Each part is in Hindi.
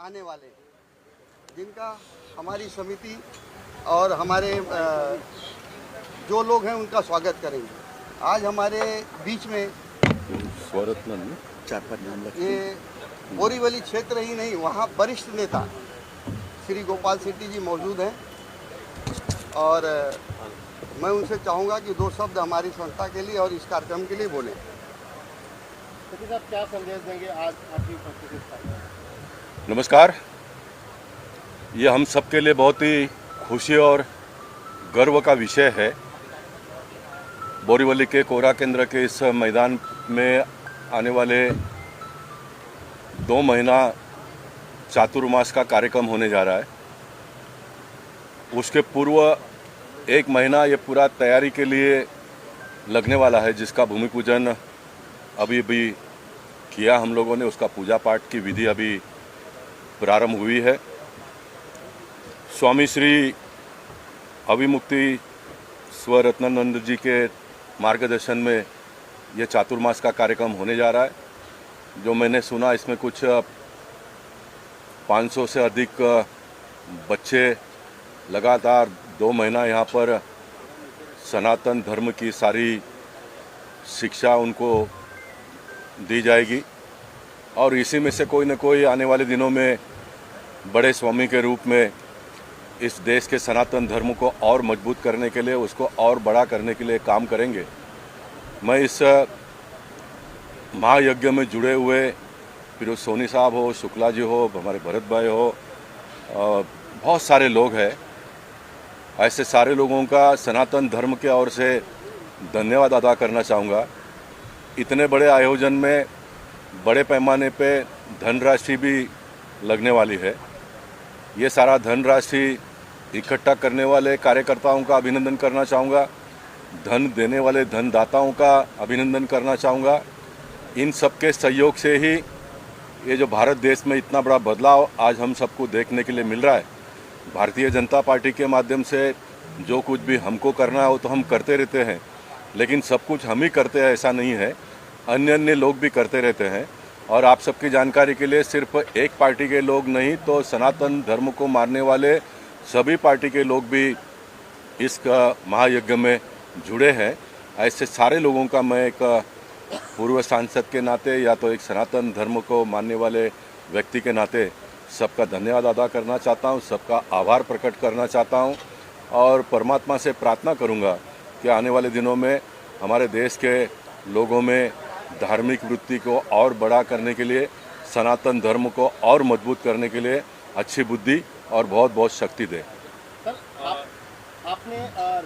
आने वाले, जिनका हमारी समिति और हमारे जो लोग हैं उनका स्वागत करेंगे। आज हमारे बीच में स्वरत्न 4-5 नाम ये बोरीवली क्षेत्र ही नहीं, वहाँ वरिष्ठ नेता श्री गोपाल शेट्टी जी मौजूद हैं और मैं उनसे चाहूँगा कि 2 शब्द हमारी संस्था के लिए और इस कार्यक्रम के लिए बोलें। साहब, क्या संदेश देंगे आज आपकी उपस्थिति? नमस्कार। ये हम सबके लिए बहुत ही खुशी और गर्व का विषय है। बोरीवली के कोरा केंद्र के इस मैदान में आने वाले 2 महीना चातुर्मास का कार्यक्रम होने जा रहा है। उसके पूर्व 1 महीना ये पूरा तैयारी के लिए लगने वाला है, जिसका भूमि पूजन अभी किया हम लोगों ने। उसका पूजा पाठ की विधि अभी प्रारंभ हुई है। स्वामी श्री अभिमुक्ति स्वरत्नानंद जी के मार्गदर्शन में ये चातुर्मास का कार्यक्रम होने जा रहा है। जो मैंने सुना, इसमें कुछ 500 से अधिक बच्चे लगातार 2 महीना यहाँ पर सनातन धर्म की सारी शिक्षा उनको दी जाएगी और इसी में से कोई न कोई आने वाले दिनों में बड़े स्वामी के रूप में इस देश के सनातन धर्म को और मजबूत करने के लिए, उसको और बड़ा करने के लिए काम करेंगे। मैं इस महायज्ञ में जुड़े हुए फिर सोनी साहब हो, शुक्ला जी हो, हमारे भरत भाई हो, बहुत सारे लोग हैं। ऐसे सारे लोगों का सनातन धर्म के ओर से धन्यवाद अदा करना चाहूँगा। इतने बड़े आयोजन में बड़े पैमाने पे धनराशि भी लगने वाली है। ये सारा धनराशि इकट्ठा करने वाले कार्यकर्ताओं का अभिनंदन करना चाहूँगा। धन देने वाले धनदाताओं का अभिनंदन करना चाहूँगा। इन सबके सहयोग से ही ये जो भारत देश में इतना बड़ा बदलाव आज हम सबको देखने के लिए मिल रहा है। भारतीय जनता पार्टी के माध्यम से जो कुछ भी हमको करना है वो तो हम करते रहते हैं, लेकिन सब कुछ हम ही करते हैं ऐसा नहीं है, अन्य लोग भी करते रहते हैं। और आप सबकी जानकारी के लिए सिर्फ एक पार्टी के लोग नहीं, तो सनातन धर्म को मानने वाले सभी पार्टी के लोग भी इस महायज्ञ में जुड़े हैं। ऐसे सारे लोगों का मैं एक पूर्व सांसद के नाते या तो एक सनातन धर्म को मानने वाले व्यक्ति के नाते सबका धन्यवाद अदा करना चाहता हूँ, सबका आभार प्रकट करना चाहता हूँ और परमात्मा से प्रार्थना करूँगा कि आने वाले दिनों में हमारे देश के लोगों में धार्मिक वृत्ति को और बड़ा करने के लिए, सनातन धर्म को और मजबूत करने के लिए अच्छी बुद्धि और बहुत बहुत शक्ति दे। सर, आपने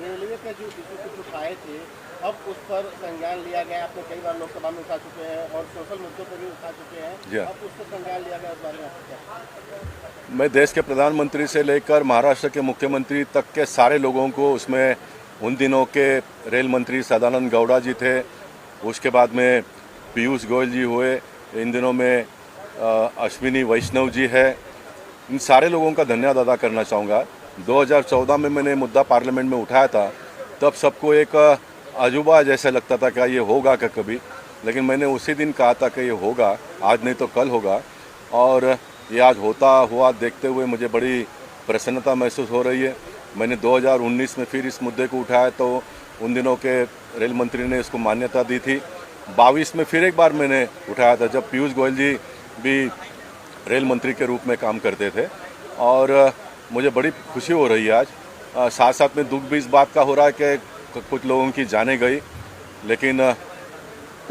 रेलवे के जो इशू कुछ उठाए थे, अब उस पर संज्ञान लिया गया। आपने कई बार लोकसभा में उठा चुके हैं और सोशल मुद्दों पर भी उठा चुके हैं, अब उस पर संज्ञान लिया गया, उस बारे में आपको क्या? मैं देश के प्रधानमंत्री से लेकर महाराष्ट्र के मुख्यमंत्री तक के सारे लोगों को, उसमें उन दिनों के रेल मंत्री सदानंद गौड़ा जी थे, उसके बाद में पीयूष गोयल जी हुए, इन दिनों में अश्विनी वैष्णव जी है, इन सारे लोगों का धन्यवाद अदा करना चाहूँगा। 2014 में मैंने मुद्दा पार्लियामेंट में उठाया था, तब सबको एक अजूबा जैसा लगता था क्या ये होगा क्या कभी, लेकिन मैंने उसी दिन कहा था कि ये होगा, आज नहीं तो कल होगा, और ये आज होता हुआ देखते हुए मुझे बड़ी प्रसन्नता महसूस हो रही है। मैंने 2019 में फिर इस मुद्दे को उठाया तो उन दिनों के रेल मंत्री ने इसको मान्यता दी थी। 22 में फिर एक बार मैंने उठाया था, जब पीयूष गोयल जी भी रेल मंत्री के रूप में काम करते थे, और मुझे बड़ी खुशी हो रही है आज। साथ साथ में दुख भी इस बात का हो रहा है कि कुछ लोगों की जानें गई, लेकिन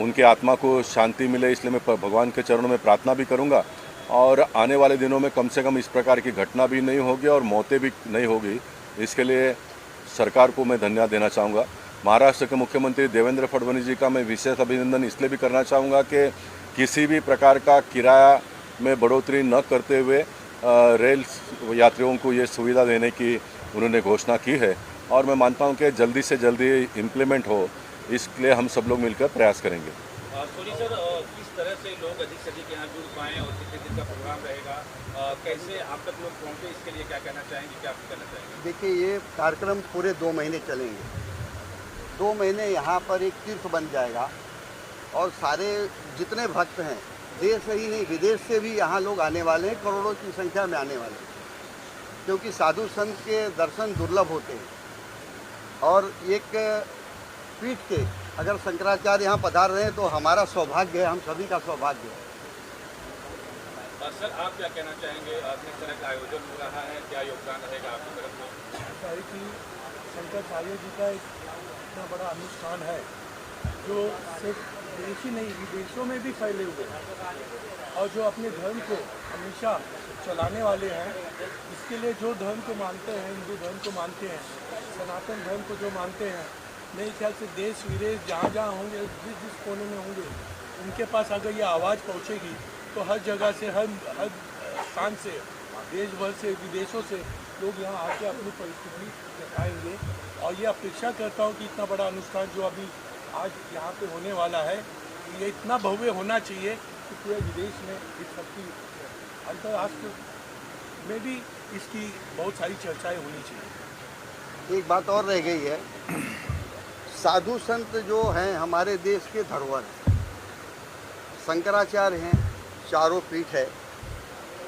उनके आत्मा को शांति मिले, इसलिए मैं भगवान के चरणों में प्रार्थना भी करूंगा और आने वाले दिनों में कम से कम इस प्रकार की घटना भी नहीं होगी और मौतें भी नहीं होगी। इसके लिए सरकार को मैं धन्यवाद देना चाहूँगा। महाराष्ट्र के मुख्यमंत्री देवेंद्र फडणवीस जी का मैं विशेष अभिनंदन इसलिए भी करना चाहूँगा कि किसी भी प्रकार का किराया में बढ़ोतरी न करते हुए रेल यात्रियों को ये सुविधा देने की उन्होंने घोषणा की है, और मैं मानता हूँ कि जल्दी से जल्दी इम्प्लीमेंट हो, इसलिए हम सब लोग मिलकर प्रयास करेंगे। सोनी सर, किस तरह से लोग अधिक से अधिक यहाँ जुड़ पाएँ और कितने दिन का प्रोग्राम रहेगा, कैसे आप तक लोग पहुँचे, इसके लिए क्या कहना चाहेंगे, क्या कहना चाहेंगे? देखिए, ये कार्यक्रम पूरे 2 महीने चलेंगे। 2 महीने यहाँ पर एक तीर्थ बन जाएगा और सारे जितने भक्त हैं देश ही नहीं विदेश से भी यहाँ लोग आने वाले हैं, करोड़ों की संख्या में आने वाले हैं, क्योंकि साधु संत के दर्शन दुर्लभ होते हैं। और एक पीठ के अगर शंकराचार्य यहाँ पधार रहे हैं तो हमारा सौभाग्य है, हम सभी का सौभाग्य है। सर आप क्या कहना चाहेंगे, किस तरह का आयोजन हो रहा है, क्या योगदान रहेगा आपकी तरफ से? ऐसा है कि शंकराचार्य जी का एक इतना बड़ा अनुष्ठान है जो सिर्फ देश ही नहीं विदेशों में भी फैले हुए हैं, और जो अपने धर्म को हमेशा चलाने वाले हैं। इसके लिए जो धर्म को मानते हैं, हिंदू धर्म को मानते हैं, सनातन धर्म को जो मानते हैं, मेरे ख्याल से देश विदेश जहाँ जहाँ होंगे, जिस जिस कोने में होंगे, उनके पास अगर ये आवाज़ पहुँचेगी तो हर जगह से हर स्थान से, देश भर से, विदेशों से लोग यहाँ आके अपनी परिस्थिति दिखाएंगे। और ये अपेक्षा करता हूँ कि इतना बड़ा अनुष्ठान जो अभी आज यहाँ पे होने वाला है, ये इतना भव्य होना चाहिए कि पूरे विदेश में इस सबकी अंतर्राष्ट्र में भी इसकी बहुत सारी चर्चाएं होनी चाहिए। एक बात और रह गई है, साधु संत जो हैं हमारे देश के धरोहर हैं, शंकराचार्य हैं, चारों पीठ है,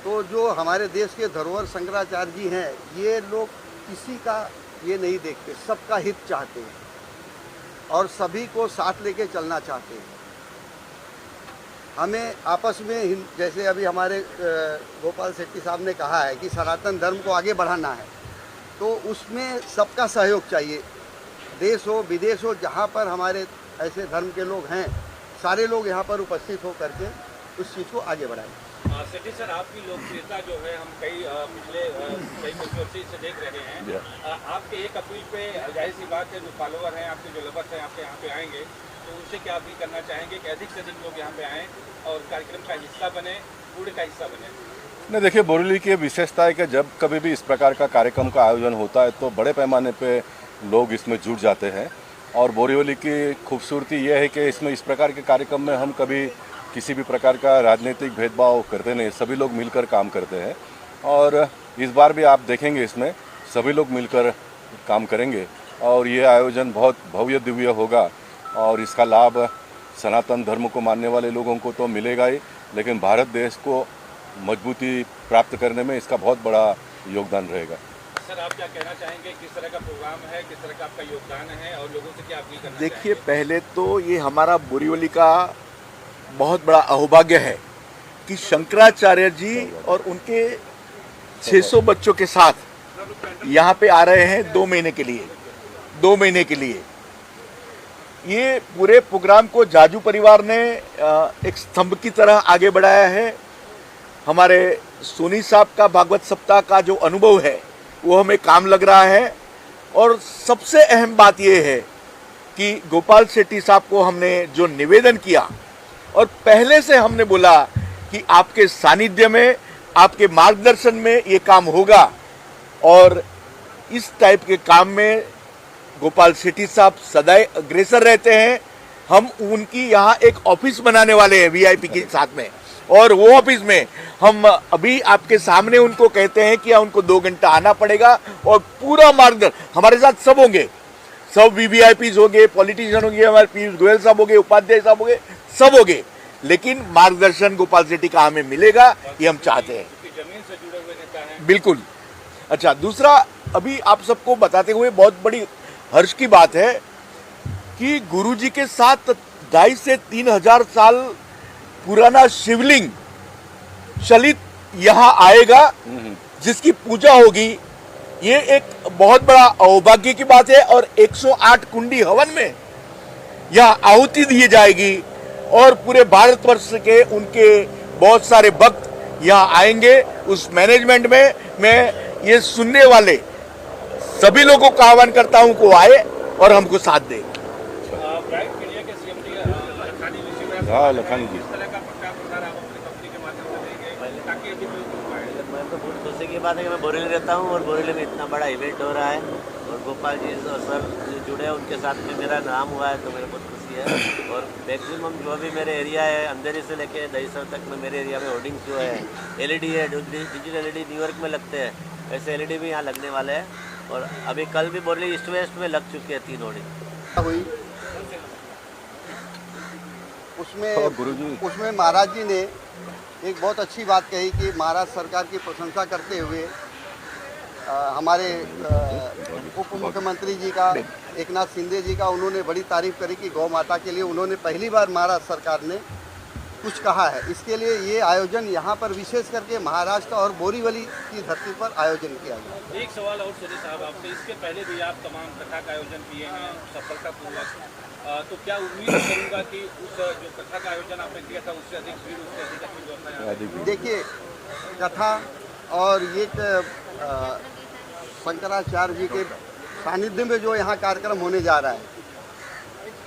तो जो हमारे देश के धरोहर शंकराचार्य जी हैं, ये लोग किसी का ये नहीं देखते, सबका हित चाहते हैं और सभी को साथ लेके चलना चाहते हैं। हमें आपस में जैसे अभी हमारे गोपाल शेट्टी साहब ने कहा है कि सनातन धर्म को आगे बढ़ाना है, तो उसमें सबका सहयोग चाहिए। देश हो विदेश हो, जहाँ पर हमारे ऐसे धर्म के लोग हैं, सारे लोग यहाँ पर उपस्थित हो करके उस चीज़ को आगे बढ़ाएं। शेट्टी सर, आपकी लोकप्रियता जो है हम पिछले कई वर्षों से देख रहे हैं। आपके एक अपील पे जाहिर सी बात है, जो फॉलोअर हैं आपके, जो लवर्स हैं आपके यहाँ पे आएंगे, तो उनसे क्या अपील करना चाहेंगे कि अधिक से अधिक लोग यहाँ पे आएँ और कार्यक्रम का हिस्सा बने, पूरे का हिस्सा बने? नहीं, देखिए बोरीवली की विशेषता है कि जब कभी भी इस प्रकार का कार्यक्रम का आयोजन होता है तो बड़े पैमाने पे लोग इसमें जुट जाते हैं। और बोरीवली की खूबसूरती यह है कि इसमें इस प्रकार के कार्यक्रम में हम कभी किसी भी प्रकार का राजनीतिक भेदभाव करते नहीं, सभी लोग मिलकर काम करते हैं। और इस बार भी आप देखेंगे इसमें सभी लोग मिलकर काम करेंगे और ये आयोजन बहुत भव्य दिव्य होगा। और इसका लाभ सनातन धर्म को मानने वाले लोगों को तो मिलेगा ही, लेकिन भारत देश को मजबूती प्राप्त करने में इसका बहुत बड़ा योगदान रहेगा। सर आप क्या कहना चाहेंगे, किस तरह का प्रोग्राम है, किस तरह का आपका योगदान है और लोगों से क्या अपील करना चाहेंगे? देखिए, पहले तो ये हमारा बोरीवली का बहुत बड़ा अहोभाग्य है कि शंकराचार्य जी और उनके 600 बच्चों के साथ यहाँ पे आ रहे हैं 2 महीने के लिए। 2 महीने के लिए ये पूरे प्रोग्राम को जाजू परिवार ने एक स्तंभ की तरह आगे बढ़ाया है। हमारे सोनी साहब का भागवत सप्ताह का जो अनुभव है वो हमें काम लग रहा है। और सबसे अहम बात यह है कि गोपाल शेट्टी साहब को हमने जो निवेदन किया और पहले से हमने बोला कि आपके सानिध्य में, आपके मार्गदर्शन में ये काम होगा। और इस टाइप के काम में गोपाल शेट्टी साहब सदैव अग्रसर रहते हैं। हम उनकी यहाँ एक ऑफिस बनाने वाले हैं वीआईपी के साथ में, और वो ऑफिस में हम अभी आपके सामने उनको कहते हैं कि उनको 2 घंटा आना पड़ेगा और पूरा मार्गदर्शन हमारे साथ सब होंगे, सब वीवीआईपीज होंगे, पॉलिटिशियन होंगे, हमारे पीयूष गोयल साहब होंगे, उपाध्याय साहब होंगे, सब होंगे, लेकिन मार्गदर्शन गोपाल शेट्टी का हमें मिलेगा, ये हम चाहते हैं। जमीन से जुड़े हुए नेता हैं। बिल्कुल। अच्छा, दूसरा अभी आप सबको बताते हुए बहुत बड़ी हर्ष की बात है कि गुरुजी के साथ 2,500 से 3,000 साल पुराना शिवलिंग चलित यहाँ आएगा, जिसकी पूजा होगी। ये एक बहुत बड़ा सौभाग्य की बात है। और 108 कुंडी हवन में यहाँ आहुति दी जाएगी और पूरे भारतवर्ष के उनके बहुत सारे भक्त यहाँ आएंगे। उस मैनेजमेंट में मैं ये सुनने वाले सभी लोगों का आह्वान करता हूँ को आए और हमको साथ दे। ब्राइट मीडिया के सीएमडी लखानी विषय में हाँ, लखानी जी, इस तरह का प्रचार प्रसार आप अपनी कंपनी के माध्यम से देंगे ताकि ये भी हो पाए। मैं तो बहुत खुशी की बात है कि मैं बोरीवली रहता हूँ और बोरीवली में इतना बड़ा इवेंट हो रहा है और गोपाल जी और सर जो जुड़े हैं उनके साथ में मेरा नाम हुआ है, तो मेरे बहुत खुशी है। और मैक्सिमम जो भी मेरे एरिया है, अंधेरी से लेके दहीसर तक में मेरे एरिया में होर्डिंग्स जो है LED है, डिजिटल LED न्यूयॉर्क में लगते हैं, वैसे LED भी यहाँ लगने वाले हैं। और अभी कल भी बोरीवली ईस्ट वेस्ट में लग चुके हैं 3 होर्डिंग। हुई उसमें महाराज जी ने एक बहुत अच्छी बात कही कि महाराष्ट्र सरकार की प्रशंसा करते हुए हमारे उप मुख्यमंत्री जी का एकनाथ शिंदे जी का उन्होंने बड़ी तारीफ करी कि गौ माता के लिए उन्होंने पहली बार महाराष्ट्र सरकार ने कुछ कहा है। इसके लिए ये आयोजन यहाँ पर विशेष करके महाराष्ट्र और बोरीवली की धरती पर आयोजन किया गया। एक सवाल और सुनील साहब आपसे, इसके पहले भी आप तमाम कथा का आयोजन किए हैं सफलतापूर्वक, तो क्या उम्मीद करूँगा कि उस जो कथा का आयोजन आपने किया था उससे अधिक भीड़, उससे अधिक अच्छी व्यवस्था? देखिए, कथा और ये शंकराचार्य जी के सानिध्य में जो यहाँ कार्यक्रम होने जा रहा है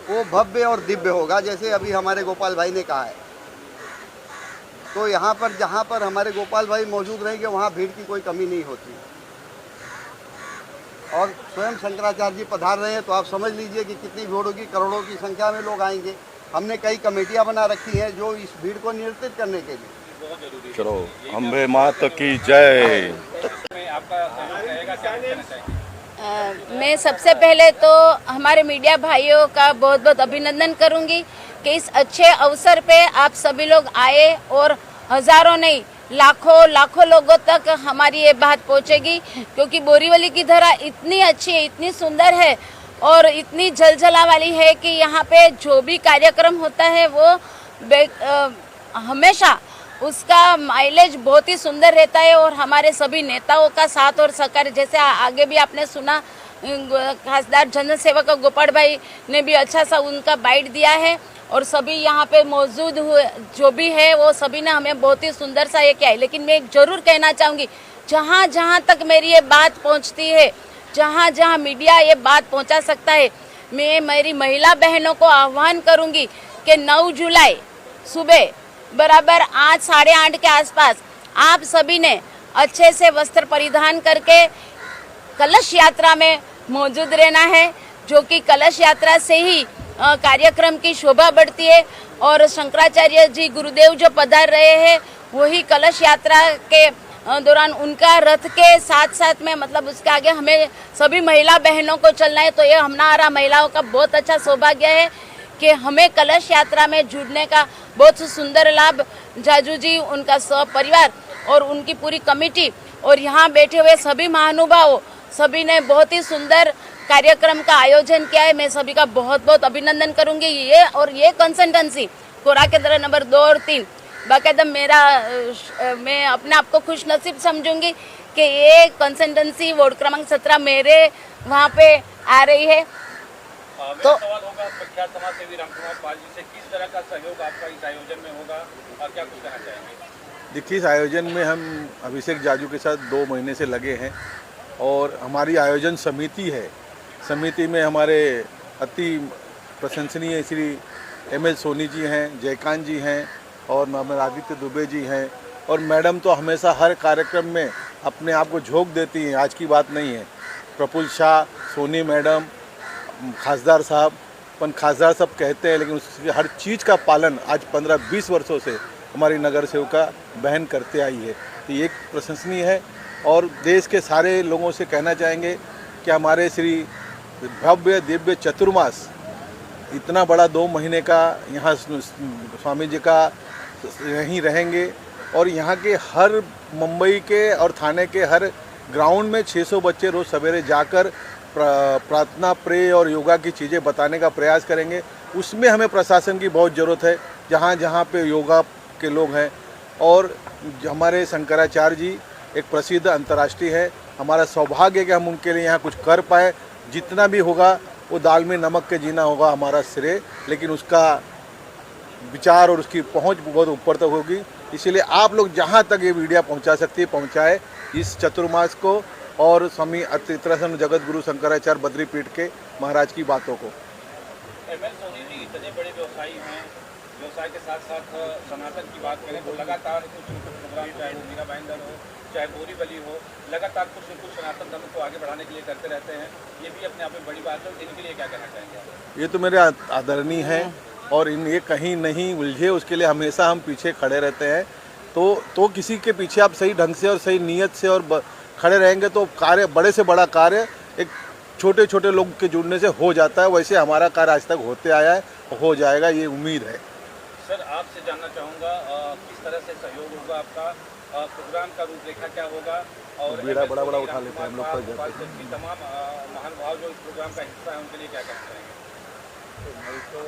वो भव्य और दिव्य होगा, जैसे अभी हमारे गोपाल भाई ने कहा है। तो यहाँ पर जहाँ पर हमारे गोपाल भाई मौजूद रहेंगे वहाँ भीड़ की कोई कमी नहीं होती। और स्वयं शंकराचार्य जी पधार रहे हैं तो आप समझ लीजिए कि कितनी भीड़ होगी, करोड़ों की संख्या में लोग आएंगे। हमने कई कमेटियाँ बना रखी हैं जो इस भीड़ को नियंत्रित करने के लिए। चलो, अम्बे मात की जय। मैं सबसे पहले तो हमारे मीडिया भाइयों का बहुत बहुत अभिनंदन करूंगी कि इस अच्छे अवसर पे आप सभी लोग आए और हजारों नहीं लाखों लोगों तक हमारी ये बात पहुंचेगी, क्योंकि बोरीवली की धरा इतनी अच्छी है, इतनी सुंदर है और इतनी जलजला वाली है कि यहाँ पे जो भी कार्यक्रम होता है वो हमेशा उसका माइलेज बहुत ही सुंदर रहता है। और हमारे सभी नेताओं का साथ और सहकार, जैसे आगे भी आपने सुना खासदार जनसेवक गोपाल भाई ने भी अच्छा सा उनका बाइट दिया है और सभी यहाँ पे मौजूद हुए जो भी है वो सभी ने हमें बहुत ही सुंदर सा ये किया है। लेकिन मैं जरूर कहना चाहूँगी, जहाँ जहाँ तक मेरी ये बात पहुँचती है, जहाँ जहाँ मीडिया ये बात पहुँचा सकता है, मैं मेरी महिला बहनों को आह्वान करूँगी कि 9 जुलाई सुबह बराबर 8, 8:30 के आसपास आप सभी ने अच्छे से वस्त्र परिधान करके कलश यात्रा में मौजूद रहना है, जो कि कलश यात्रा से ही कार्यक्रम की शोभा बढ़ती है। और शंकराचार्य जी गुरुदेव जो पधार रहे हैं वही कलश यात्रा के दौरान उनका रथ के साथ साथ में, मतलब उसके आगे हमें सभी महिला बहनों को चलना है। तो ये हमारा महिलाओं का बहुत अच्छा सौभाग्य है कि हमें कलश यात्रा में जुड़ने का बहुत सुंदर लाभ जाजू जी, उनका सब परिवार और उनकी पूरी कमेटी और यहाँ बैठे हुए सभी महानुभावों सभी ने बहुत ही सुंदर कार्यक्रम का आयोजन किया है। मैं सभी का बहुत बहुत अभिनंदन करूंगी। ये कंसल्टेंसी कोरा के दर नंबर 2 और 3 बाकायदा मैं अपने आप को खुश नसीब समझूंगी कि ये कंसल्टेंसी वार्ड क्रमांक 17 मेरे वहाँ पे आ रही है। तो सवाल होगा प्रख्यात समाज सेवी रामकुमार पाल जी से, किस तरह का सहयोग आपका इस आयोजन में होगा और क्या कुछ कहना चाहेंगे? देखिए, इस आयोजन में हम अभिषेक जाजू के साथ 2 महीने से लगे हैं और हमारी आयोजन समिति है। समिति में हमारे अति प्रशंसनीय श्री ML सोनी जी हैं, जयकांत जी हैं और हमारे आदित्य दुबे जी हैं। और मैडम तो हमेशा हर कार्यक्रम में अपने आप को झोंक देती हैं, आज की बात नहीं है। प्रफुल्ल शाह, सोनी मैडम, खासदार साहब, खासदार साहब कहते हैं लेकिन उसकी हर चीज़ का पालन आज 15-20 वर्षों से हमारी नगर सेविका बहन करते आई है। तो ये एक प्रशंसनीय है। और देश के सारे लोगों से कहना चाहेंगे कि हमारे श्री भव्य दिव्य चतुर्मास इतना बड़ा 2 महीने का यहाँ स्वामी जी का यहीं रहेंगे और यहाँ के हर मुंबई के और थाने के हर ग्राउंड में 600 बच्चे रोज़ सवेरे जाकर प्रार्थना, प्रे और योगा की चीज़ें बताने का प्रयास करेंगे। उसमें हमें प्रशासन की बहुत ज़रूरत है, जहाँ जहाँ पे योगा के लोग हैं। और हमारे शंकराचार्य जी एक प्रसिद्ध अंतर्राष्ट्रीय है, हमारा सौभाग्य है कि हम उनके लिए यहाँ कुछ कर पाए। जितना भी होगा वो दाल में नमक के जीना होगा हमारा श्रेय, लेकिन उसका विचार और उसकी पहुँच बहुत ऊपर तक होगी। इसीलिए आप लोग जहाँ तक ये वीडियो पहुँचा सकती है पहुँचाए इस चतुर्मास को और स्वामी अतित्रासन जगत गुरु शंकराचार्य बद्री पीठ के महाराज की बातों को। ML सोनी जी इतने बड़े व्यवसायी हैं, व्यवसाय के साथ साथ सनातन की बात करें तो लगातार कुछ प्रोग्राम, चाहे मीरा भाईंदर हो चाहे बोरीवली हो, लगातार कुछ न कुछ सनातन धर्म को आगे बढ़ाने के लिए करते रहते हैं। ये भी अपने आप में बड़ी बात है। इनके लिए क्या कहना चाहेंगे? ये तो मेरे आदरणीय हैं और ये कहीं नहीं उलझे उसके लिए हमेशा हम पीछे खड़े रहते हैं। तो किसी के पीछे आप सही ढंग से और सही नीयत से और खड़े रहेंगे तो कार्य, बड़े से बड़ा कार्य एक छोटे छोटे लोग के जुड़ने से हो जाता है। वैसे हमारा कार्य आज तक होते आया है, हो जाएगा, ये उम्मीद है। आपसे जानना चाहूँगा किस तरह से सहयोग होगा आपका, प्रोग्राम का रूपरेखा क्या होगा, और बड़ा उठा लेते हैं हम लोग की तमाम महानुभाव जो इस प्रोग्राम का हिस्सा है उनके लिए क्या कहना चाहेंगे? मैं तो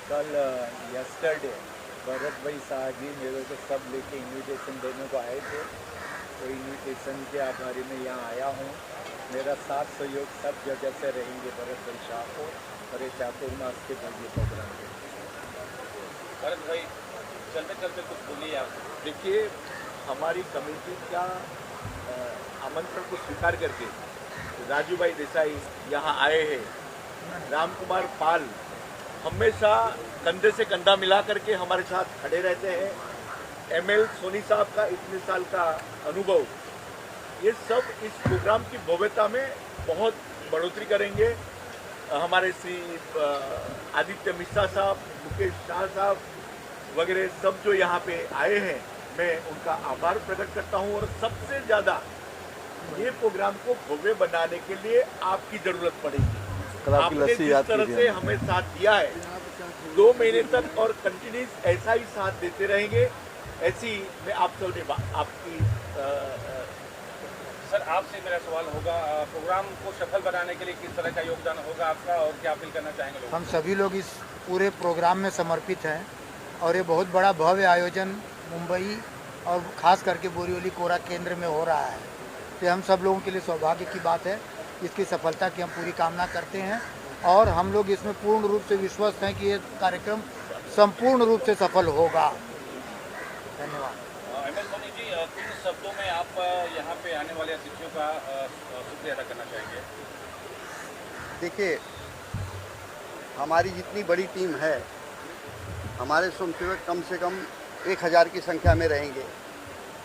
कल यस्टरडे भरत भाई शाह जी मेरे को सब लेके इन्विटेशन देने को आए थे, तो इन्विटेशन के आभारी में यहाँ आया हूँ। मेरा साथ सहयोग सब जगह से रहेंगे भरत भाई शाह को और ये चातुर्मास के भव्य प्रोग्राम के। भरत भाई चलते चलते कुछ बोलिए आप। देखिए, हमारी कमेटी का आमंत्रण को स्वीकार करके राजू भाई देसाई यहाँ आए हैं। राम कुमार पाल हमेशा कंधे से कंधा मिला करके हमारे साथ खड़े रहते हैं। ML सोनी साहब का इतने साल का अनुभव, ये सब इस प्रोग्राम की भव्यता में बहुत बढ़ोतरी करेंगे। हमारे श्री आदित्य मिश्रा साहब, मुकेश शाह साहब वगैरह सब जो यहाँ पे आए हैं, मैं उनका आभार प्रकट करता हूँ। और सबसे ज़्यादा ये प्रोग्राम को भव्य बनाने के लिए आपकी ज़रूरत पड़ेगी। आपने जिस तरह से हमें साथ दिया है 2 महीने तक और कंटिन्यूस ऐसा ही साथ देते रहेंगे, ऐसी मैं आप सब आपकी सर आपसे मेरा सवाल होगा, प्रोग्राम को सफल बनाने के लिए किस तरह का योगदान होगा आपका और क्या अपील करना चाहेंगे लोग? हम सभी लोग इस पूरे प्रोग्राम में समर्पित हैं और ये बहुत बड़ा भव्य आयोजन मुंबई और ख़ास करके बोरीवली कोरा केंद्र में हो रहा है। तो हम सब लोगों के लिए सौभाग्य की बात है। इसकी सफलता की हम पूरी कामना करते हैं और हम लोग इसमें पूर्ण रूप से विश्वस्त हैं कि ये कार्यक्रम संपूर्ण रूप से सफल होगा। धन्यवाद। ML सोनी जी, किन शब्दों में आप यहाँ पे आने वाले अतिथियों का शुक्रिया अदा करना चाहेंगे? देखिए, हमारी जितनी बड़ी टीम है, हमारे स्वयंसेवक कम से कम 1000 की संख्या में रहेंगे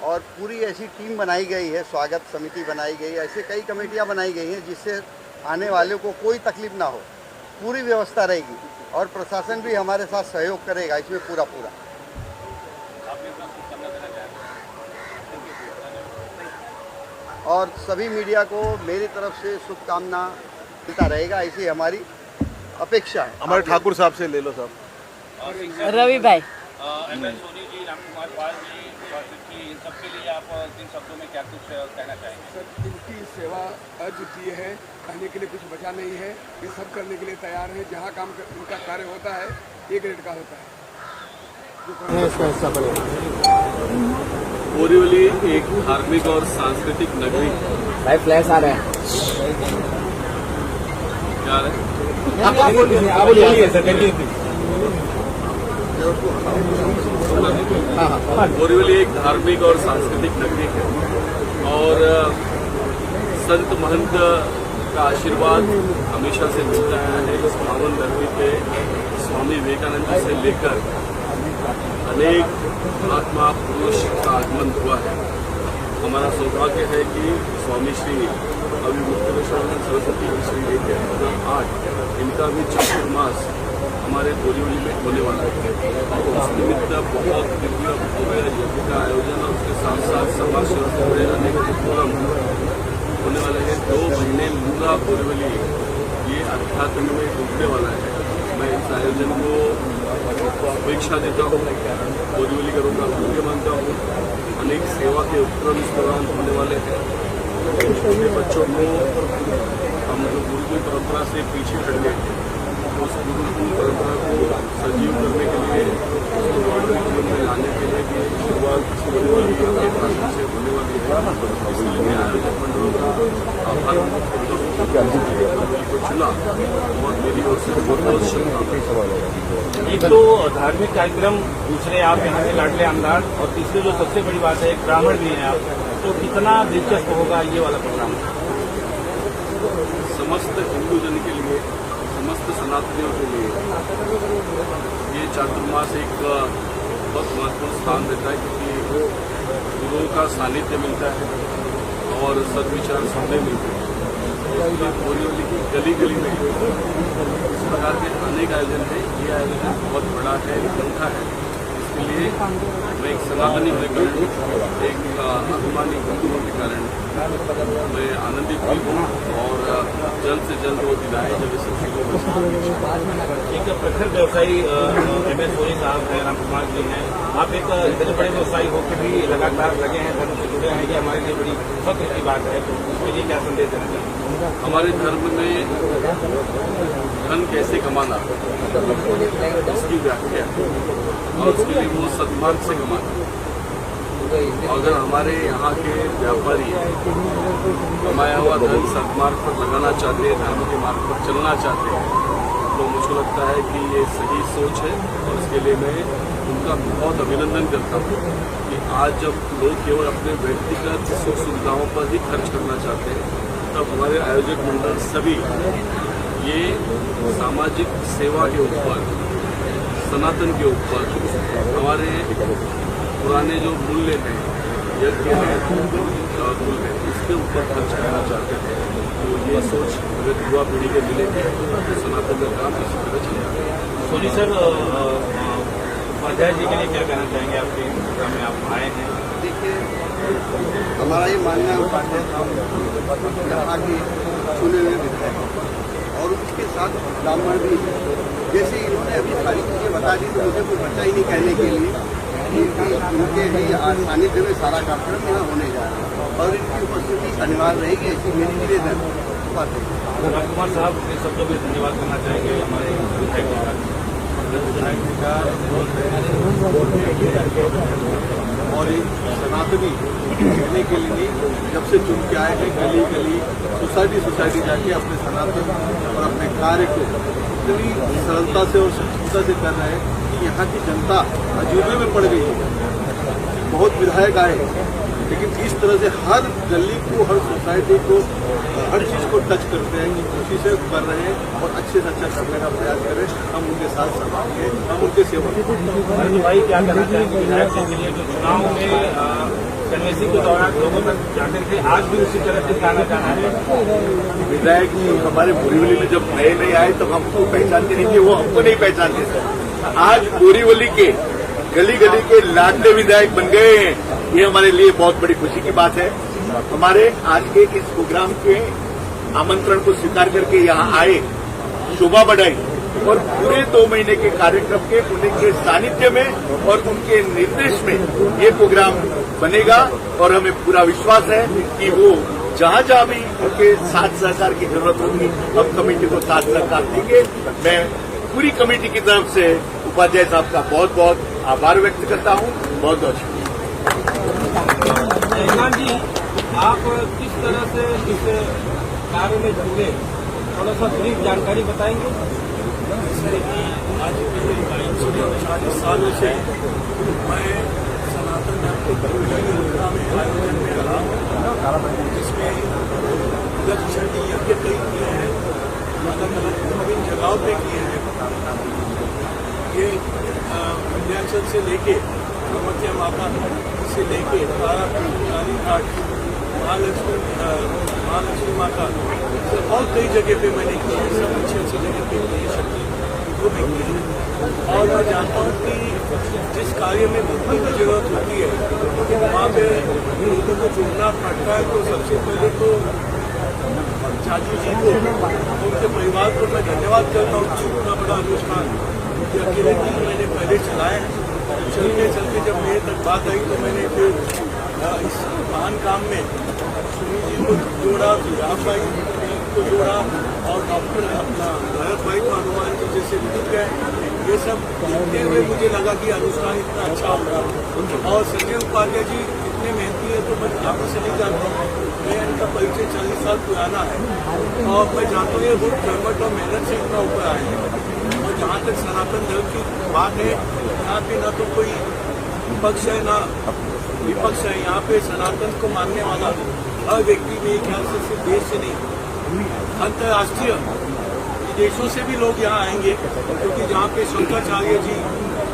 और पूरी ऐसी टीम बनाई गई है, स्वागत समिति बनाई गई है, ऐसे कई कमेटियां बनाई गई हैं जिससे आने वाले को कोई तकलीफ ना हो। पूरी व्यवस्था रहेगी और प्रशासन भी हमारे साथ सहयोग करेगा इसमें पूरा। और सभी मीडिया को मेरी तरफ से शुभकामना मिलता रहेगा, ऐसी हमारी अपेक्षा है। हमारे ठाकुर साहब से ले लो साहब। रवि भाई। ML सोनी जी, राम कुमार पाल जी, इन सबके लिए आप 3 शब्दों में क्या कुछ कहना चाहेंगे? सर, इनकी सेवा अद्वितीय है, कहने के लिए कुछ बचा नहीं है। ये सब करने के लिए तैयार है। जहाँ काम इनका कार्य होता है, एक रेट का होता है। बोरीवली एक धार्मिक और सांस्कृतिक नगरी भाई फ्लैश आ रहा है। क्या है? बोरीवली एक धार्मिक और सांस्कृतिक नगरी है और संत महंत का आशीर्वाद हमेशा से मिलता है। इस पावन धरती पे स्वामी विवेकानंद जी से लेकर अनेक महात्मा पुरुष का आगमन हुआ है। हमारा सौभाग्य है कि स्वामी श्री अभिमुक्तेश्वर सरस्वती श्री लेकर 2008 इनका भी चातुर्मास हमारे बोरीवली में होने वाला है। उस निमित्त बहुत दिव्य भव्य यज्ञ का आयोजन और उसके साथ साथ समाज सेवा से जुड़े अनेक प्रोग्राम होने वाले हैं। 2 महीने पूरा बोरीवली ये अध्यात्म में डूबने वाला है। मैं इस आयोजन को अपेक्षा देता हूँ, बोरीवली करों का भाग्य मानता हूँ। अनेक सेवा के उपक्रम इस दौरान होने वाले हैं। छोटे बच्चों को हम जो गुरुकुल परंपरा से पीछे हट गए, उस गुरुकुल परंपरा को सजीव करने के लिए, उसको मानवीय जीवन में लाने के लिए भी शुरुआत होने वाली है, अपने भाषण से होने वाली है। इसलिए मैं आयोजक मंडलों का आभार करता हूँ को चुना और मेरी ओर से बहुत बहुत शुभकामनाएं। एक तो धार्मिक कार्यक्रम, दूसरे आप यहाँ से लाडले आमदार, और तीसरी जो सबसे बड़ी बात है, एक ब्राह्मण भी हैं आप, तो कितना दिलचस्प होगा ये वाला प्रोग्राम? समस्त हिंदू जन के लिए, समस्त सनातनियों के लिए ये चातुर्मास एक बहुत महत्वपूर्ण स्थान देता है, क्योंकि गुरुओं का सानिध्य मिलता है और सद्विचार सुनने मिलते हैं। इसलिए बोरीवली की गली गली में इस प्रकार के अनेक आयोजन हैं। ये आयोजन बहुत बड़ा है, अनूठा है। इसके के लिए मैं एक सनातनी होने के कारण, एक अभिमानी हिंदू होने के कारण मैं आनंदित भी हूँ और जल्द से जल्द वो दिन आए जब इस चीज़ों को एक प्रखर व्यवसायी MS सोनी साहब हैं, राम कुमार जी हैं, आप एक इतने बड़े व्यवसायी होकर भी लगातार लगे हैं, धर्म से जुड़े हैं, ये हमारे लिए बड़ी फख्र की बात है। तो उसके लिए क्या संदेश देना चाहिए? हमारे धर्म में धन कैसे कमाना उसकी व्याख्या और उसके लिए वो सद्मार्ग से कमाना। अगर हमारे यहाँ के व्यापारी कमाया हुआ धन सद्मार्ग पर लगाना चाहते हैं, धर्म के मार्ग पर चलना चाहते हैं, तो मुझे लगता है कि ये सही सोच है और इसके लिए मैं उनका बहुत अभिनंदन करता हूँ कि आज जब लोग केवल अपने व्यक्तिगत सुख सुविधाओं पर ही खर्च करना चाहते हैं, तब हमारे आयोजक मंडल सभी ये सामाजिक सेवा के ऊपर, सनातन के ऊपर, हमारे पुराने जो मूल्य हैं, यज्ञ है, मूल्य, इसके ऊपर खर्च करना चाहते हैं। तो ये सोच अगर युवा पीढ़ी के मिलेगी तो सनातन का काम इसी तरह चलेगा। सोनी सर, उपाध्याय जी के लिए क्या कहना चाहेंगे? आपके प्रोग्राम में आप आए हैं। देखिए, हमारा ये मानना है उपाध्याय साहब यहाँ के चुने हुए विधायक और उसके साथ ब्राह्मण भी, जैसे इन्होंने अभी सारी चीज़ें बता दी तो मुझे कुछ बचा ही नहीं कहने के लिए कि इनके ही सानिध्य में सारा कार्यक्रम यहाँ होने जा रहा है और इनकी उपस्थिति अनिवार्य रहेगी, ऐसी मेरी निवेदन राम कुमार साहब के शब्दों में धन्यवाद करना चाहेंगे हमारे विधायक जी का और एक सनातनी कहने के लिए जब से चुन के आए हैं, गली गली सोसाइटी जाके अपने सनातन और अपने कार्य को इतनी सरलता से और सक्षमता से कर रहे हैं कि यहाँ की जनता अजूबे में पड़ गई है। बहुत विधायक आए, लेकिन इस तरह से हर गली को, हर सोसाइटी को, हर चीज़ को टच करते हैं कि कोशिशें कर रहे हैं और अच्छे से अच्छा करने का प्रयास करें। हम उनके साथ सहभागी हैं, हम उनके सेवक हैं। भाई क्या कहना चाहेंगे विधायक के लिए जो चुनाव में कन्वेंसी के दौरान लोगों में जाते थे, आज भी उसी तरह से कहना चाहना है? विधायक जी हमारे बोरीवली में जब नए नए आए तब हमको पहचानते नहीं थे, वो हमको नहीं पहचानते थे। आज बोरीवली के गली गली के लाडले विधायक बन गए हैं, ये हमारे लिए बहुत बड़ी खुशी की बात है। हमारे आज के इस प्रोग्राम के आमंत्रण को स्वीकार करके यहाँ आए, शोभा बढ़ाई और पूरे 2 महीने के कार्यक्रम के उनके सानिध्य में और उनके निर्देश में ये प्रोग्राम बनेगा और हमें पूरा विश्वास है कि वो जहाँ जहाँ भी उनके साथ सहकार की जरूरत होगी हम कमेटी को साथ सहकार देंगे। मैं पूरी कमेटी की तरफ से उपाध्याय साहब का बहुत बहुत आभार व्यक्त करता हूँ। बहुत बहुत शुक्रिया जी। आप किस तरह से इस कार्य में जुड़े, थोड़ा सा ब्रीफ जानकारी बताएंगे? आज पिछले 40 सालों से मैं सनातन धर्म के मुद्रा में आयोजन में रहा, जिसमें लक्ष्य यज्ञ कई किए हैं, अलग अलग विभिन्न जगहों पे किए हैं। ये विंध्याचल से लेके कामाख्या माता से लेके काली घाट, महालक्ष्मी माता और कई जगह पे मैंने किए हैं। सब अच्छी जगह पे किए, शक्ति को भी किए हैं। और मैं जानता हूँ कि जिस कार्य में भक्ति की जरूरत होती है वहाँ पे लोगों को जुड़ना पड़ता है। तो सबसे पहले तो चाचू जी को, उनके परिवार को मैं धन्यवाद करता हूँ। इतना बड़ा अनुष्ठान अकेले भी मैंने पहले चलाया। चलते चलते जब मेरे तक बात आई तो मैंने फिर इस महान काम में सुनील जी को जोड़ा, राम भाई को जोड़ा और डॉक्टर अपना भरत भाई को, हनुमान जी जैसे मिल गए। ये सब देखते हुए मुझे लगा कि अनुष्ठान इतना अच्छा होगा। और संजय उपाध्याय जी इतने मेहनती है तो मैं आपको सभी जानता हूँ। मैं इनका परिचय 40 साल पुराना है और मैं जानता हूँ ये बहुत कर्मठ और मेहनत से इतना ऊपर आए हैं। और जहाँ तक सनातन धर्म की बात है, यहाँ पे ना तो कोई पक्ष है ना विपक्ष है। यहाँ पे सनातन को मानने वाला हर व्यक्ति मेरे ख्याल से सिर्फ देश से नहीं, अंतर्राष्ट्रीय विदेशों से भी लोग यहाँ आएंगे, क्योंकि जहाँ पे शंकराचार्य जी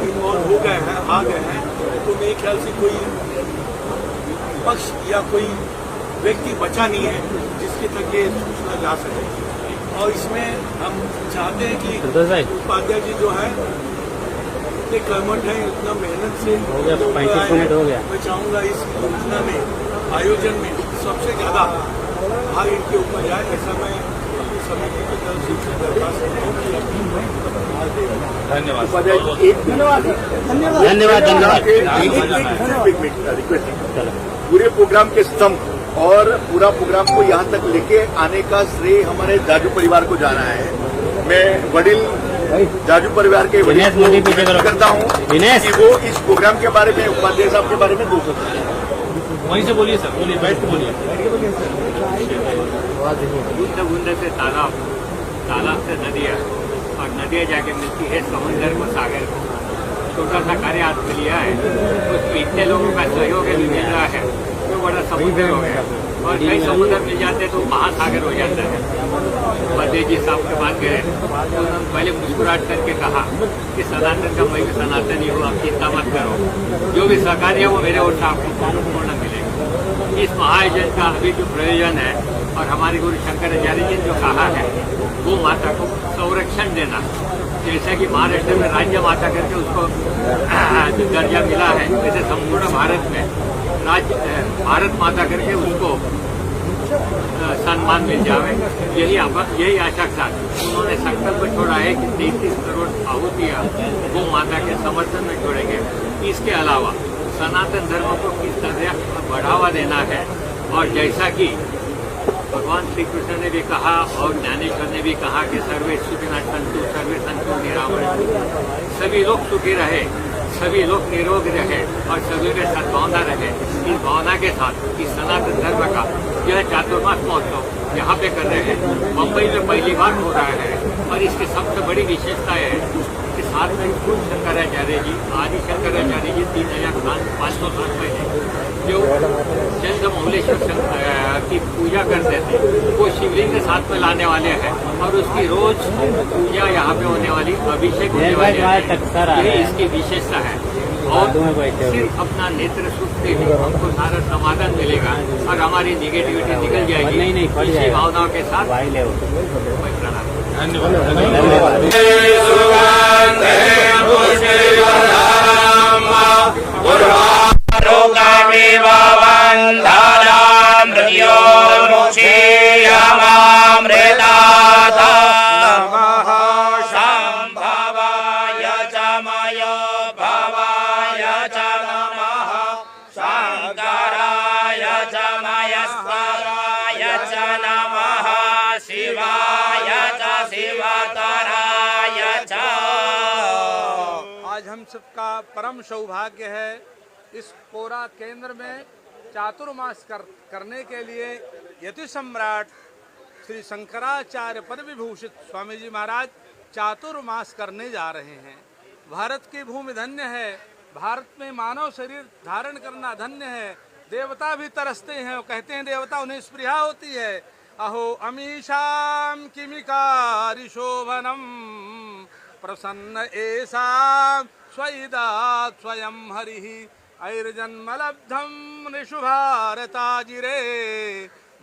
इन्वॉल्व हो गए हैं, आ गए हैं, तो मेरे ख्याल से कोई पक्ष या कोई व्यक्ति बचा नहीं है जिसके तक ये सूचना जा सके। और इसमें हम चाहते हैं कि उपाध्याय जी जो है इतने कर्मठ हैं, इतना मेहनत से हो गया, 35 मिनट हो गया। मैं चाहूँगा इस योजना में, आयोजन में सबसे ज़्यादा भाग इनके ऊपर जाए, ऐसा मैं अपनी समिति की तरफ से दरख्वास्त करता हूँ। धन्यवाद। पूरे प्रोग्राम के स्तंभ और पूरा प्रोग्राम को यहाँ तक लेके आने का श्रेय हमारे जाजू परिवार को जाना है। मैं वडील जाजू परिवार के वडील को करता हूँ कि वो इस प्रोग्राम के बारे में, उपाध्याय साहब के बारे में बोल सकते हैं। वहीं से बोलिए सर, बोलिए, बैठ के बोलिए। बूंद बूंद से तालाब, तालाब से नदियाँ और नदियाँ जाके मिलती है समुद्र को, सागर को। छोटा सा कार्य हाथ में लिया है, उसमें इतने लोगों का सहयोग भी मिल रहा है, तो बड़ा समुद्र हो गया। और कई समुद्र मिल जाते तो महासागर हो जाता है। उपाध्याय जी साहब के पास गए तो उन्होंने पहले मुस्कुराहट करके कहा कि सनातन का मैं भी सनातनी हूँ, आप चिंता मत करो, जो भी सहकार्य है वो मेरे ओर से आपको पूर्ण मिलेगा। इस महाआयोजन का अभी जो प्रयोजन है और हमारे गुरु शंकराचार्य जी ने जो कहा है, वो माता को संरक्षण देना, जैसा कि महाराष्ट्र में राज्य माता करके उसको दर्जा मिला है, वैसे संपूर्ण भारत में भारत माता करके उसको सम्मान मिल जाए, यही आशा के साथ उन्होंने संकल्प छोड़ा है कि 33 करोड़ आहुतियाँ वो माता के समर्थन में छोड़ेंगे। इसके अलावा सनातन धर्म को किस तरह बढ़ावा देना है, और जैसा कि भगवान श्री कृष्ण ने भी कहा और ज्ञानेश्वर ने भी कहा कि सर्वे सुखिनः सन्तु सर्वे सन्तु निरामयः, सभी लोग सुखी रहे, सभी लोग निरोग रहे और सभी में सद्भावना रहे। इस भावना के साथ इस सनातन धर्म का यह चातुर्मास महोत्सव यहाँ पे कर रहे हैं। मुंबई में पहली बार हो रहा है और इसकी सबसे बड़ी विशेषता है कि साथ में खुद शंकराचार्य जी, आदि शंकराचार्य जी 3500 साल पहले जो चंद्रमौलेश्वर की पूजा करते थे, वो शिवलिंग के साथ में लाने वाले हैं और उसकी रोज पूजा यहाँ पे होने वाली, अभिषेक होने वाले हैं। यही इसकी विशेषता है। और सिर्फ अपना नेत्र सुख से ही हमको सारा समाधान मिलेगा और हमारी निगेटिविटी निकल जाएगी। इसी भावनाओं के साथ आज हम सबका परम सौभाग्य है इस कोरा केंद्र में चातुर्मास करने के लिए यति सम्राट श्री शंकराचार्य पद विभूषित स्वामी जी महाराज चातुर्मास करने जा रहे हैं। भारत की भूमि धन्य है, भारत में मानव शरीर धारण करना धन्य है। देवता भी तरसते हैं, वो कहते हैं देवता उन्हें स्पृहा होती है। अहो अमीशाम किमिकारी शोभनम प्रसन्न ऐसा स्वैदात् स्वयं हरिः ऐर्जन्मलब्धं नृषु भारताजिरे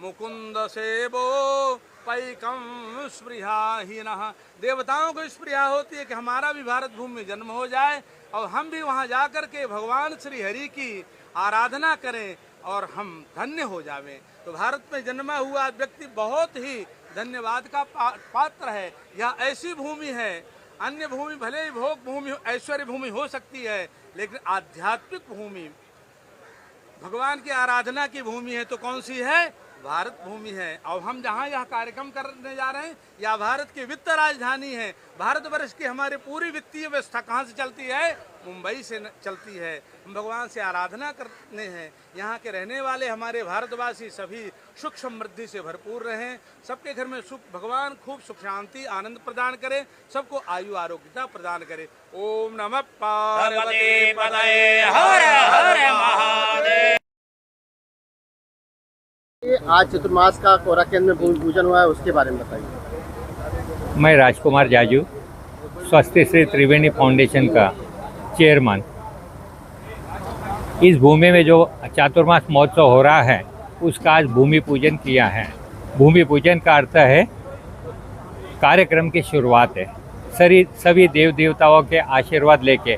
मुकुंद सेवो पैकम स्पृहाहीनः। देवताओं को स्पृहा होती है कि हमारा भी भारत भूमि में जन्म हो जाए और हम भी वहाँ जा कर के भगवान श्री हरि की आराधना करें और हम धन्य हो जावें। तो भारत में जन्मा हुआ व्यक्ति बहुत ही धन्यवाद का पात्र है। यह ऐसी भूमि है, अन्य भूमि भले ही भोग भूमि, ऐश्वर्य भूमि हो सकती है, लेकिन आध्यात्मिक भूमि, भगवान की आराधना की भूमि है तो कौन सी है? भारत भूमि है। और हम जहाँ यह कार्यक्रम करने जा रहे हैं यह भारत की वित्त राजधानी है। भारतवर्ष की हमारी पूरी वित्तीय व्यवस्था कहाँ से चलती है? मुंबई से चलती है। हम भगवान से आराधना करने हैं। यहाँ के रहने वाले हमारे भारतवासी सभी सुख समृद्धि से भरपूर रहें, सबके घर में सुख, भगवान खूब सुख शांति आनंद प्रदान करे, सबको आयु आरोग्यता प्रदान करे। ओम नमः पार्वती पतये हर हर महादेव। आज चतुर्मास का कोरा केंद्र में भूमि पूजन हुआ है, उसके बारे में बताइए। मैं राजकुमार जाजू, स्वस्ति श्री त्रिवेणी फाउंडेशन का चेयरमैन। इस भूमि में जो चातुर्मास महोत्सव हो रहा है उसका आज भूमि पूजन किया है। भूमि पूजन का अर्थ है कार्यक्रम की शुरुआत है। सभी देव देवताओं के आशीर्वाद लेके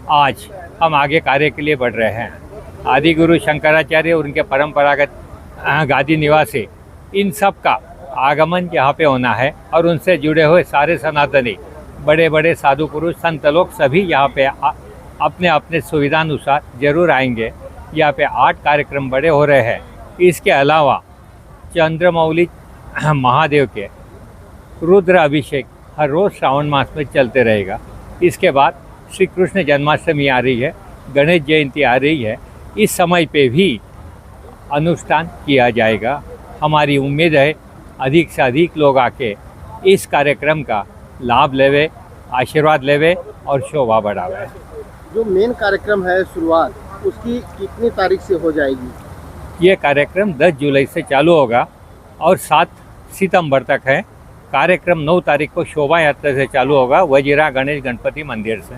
आज हम आगे कार्य के लिए बढ़ रहे हैं। आदि गुरु शंकराचार्य और उनके परंपरागत गादी निवासी इन सब का आगमन यहाँ पे होना है और उनसे जुड़े हुए सारे सनातनी बड़े बड़े साधु पुरुष संत लोग सभी यहाँ पे अपने अपने सुविधानुसार जरूर आएंगे। यहाँ पे 8 कार्यक्रम बड़े हो रहे हैं। इसके अलावा चंद्रमौली महादेव के रुद्र अभिषेक हर रोज़ श्रावण मास में चलते रहेगा। इसके बाद श्री कृष्ण जन्माष्टमी आ रही है, गणेश जयंती आ रही है। इस समय पे भी अनुष्ठान किया जाएगा। हमारी उम्मीद है अधिक से अधिक लोग आके इस कार्यक्रम का लाभ लेवे, आशीर्वाद लेवे और शोभा बढ़ावे। जो मेन कार्यक्रम है शुरुआत उसकी कितनी तारीख से हो जाएगी? ये कार्यक्रम 10 जुलाई से चालू होगा और 7 सितंबर तक है। कार्यक्रम 9 तारीख को शोभा यात्रा से चालू होगा वजीरा गणेश गणपति मंदिर से।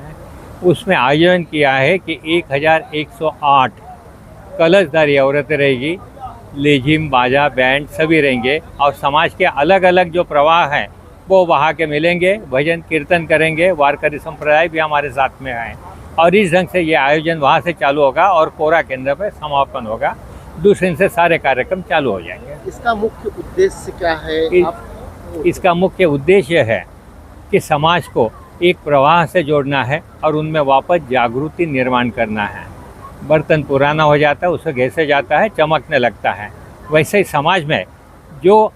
उसमें आयोजन किया है कि 1108 कलशधारी औरतें रहेगी, लेजिम बाजा बैंड सभी रहेंगे और समाज के अलग अलग जो प्रवाह हैं वो वहाँ के मिलेंगे, भजन कीर्तन करेंगे। वारकरी संप्रदाय भी हमारे साथ में हैं और इस ढंग से ये आयोजन वहाँ से चालू होगा और कोरा केंद्र पर समापन होगा। दूसरे दिन से सारे कार्यक्रम चालू हो जाएंगे। इसका मुख्य उद्देश्य क्या है? इसका मुख्य उद्देश्य है कि समाज को एक प्रवाह से जोड़ना है और उनमें वापस जागृति निर्माण करना है। बर्तन पुराना हो जाता है, उसे घिसे जाता है, चमकने लगता है। वैसे ही समाज में जो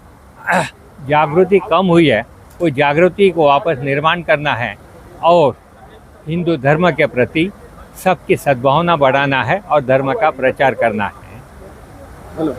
जागृति कम हुई है वो जागृति को वापस निर्माण करना है और हिंदू धर्म के प्रति सबकी सद्भावना बढ़ाना है और धर्म का प्रचार करना है।